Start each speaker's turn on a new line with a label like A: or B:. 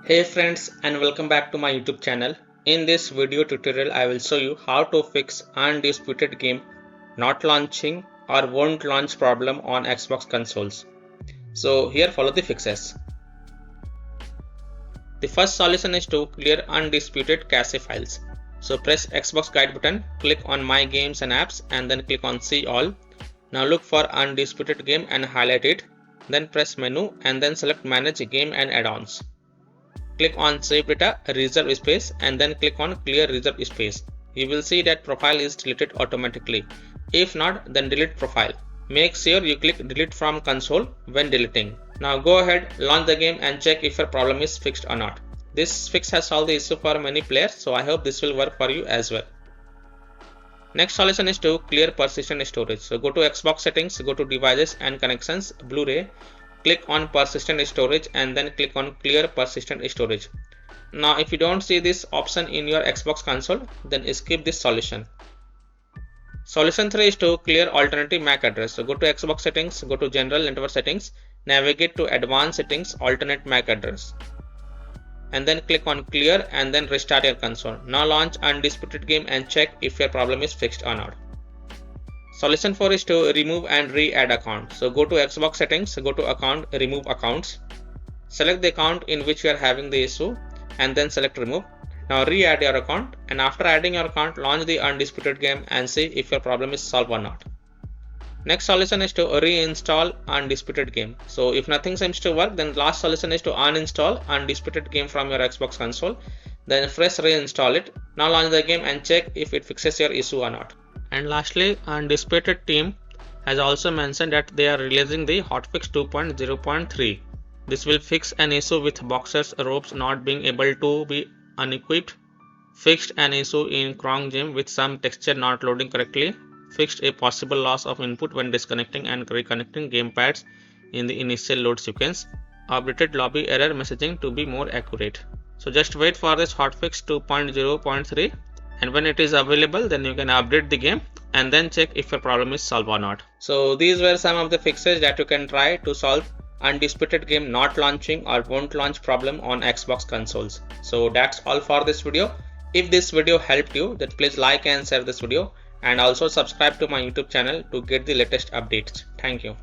A: Hey friends, and welcome back to my YouTube channel. In this video tutorial I will show you how to fix Undisputed game not launching or won't launch problem on Xbox consoles. So here follow the fixes. The first solution is to clear Undisputed cache files. So press Xbox guide button, click on my games and apps and then click on see all. Now look for Undisputed game and highlight it. Then press menu and then select manage game and add-ons. Click on save data reserve space and then click on clear reserve space. You will see that profile is deleted automatically. If not, then delete profile. Make sure you click delete from console when deleting. Now go ahead, launch the game and check if your problem is fixed or not. This fix has solved the issue for many players, so I hope this will work for you as well. Next solution is to clear persistent storage. So go to Xbox settings, go to devices and connections, Blu-ray. Click on persistent storage and then click on clear persistent storage. Now if you don't see this option in your Xbox console, then skip this solution. Solution 3 is to clear alternative MAC address. So go to Xbox settings, go to general network settings, navigate to advanced settings, alternate MAC address. And then click on clear and then restart your console. Now launch Undisputed game and check if your problem is fixed or not. Solution 4 is to remove and re-add account. So go to Xbox settings, go to account, remove accounts. Select the account in which you are having the issue and then select remove. Now re-add your account, and after adding your account, launch the Undisputed game and see if your problem is solved or not. Next solution is to reinstall Undisputed game. So if nothing seems to work, then last solution is to uninstall Undisputed game from your Xbox console. Then fresh reinstall it. Now launch the game and check if it fixes your issue or not. And lastly, Undisputed team has also mentioned that they are releasing the hotfix 2.0.3. This will fix an issue with boxers ropes not being able to be unequipped, fixed an issue in Chrome game with some texture not loading correctly, fixed a possible loss of input when disconnecting and reconnecting gamepads in the initial load sequence, updated lobby error messaging to be more accurate. So just wait for this hotfix 2.0.3. and when it is available, then you can update the game and then check if your problem is solved or not. So these were some of the fixes that you can try to solve Undisputed game not launching or won't launch problem on Xbox consoles. So that's all for this video. If this video helped you, then please like and share this video and also subscribe to my YouTube channel to get the latest updates. Thank you.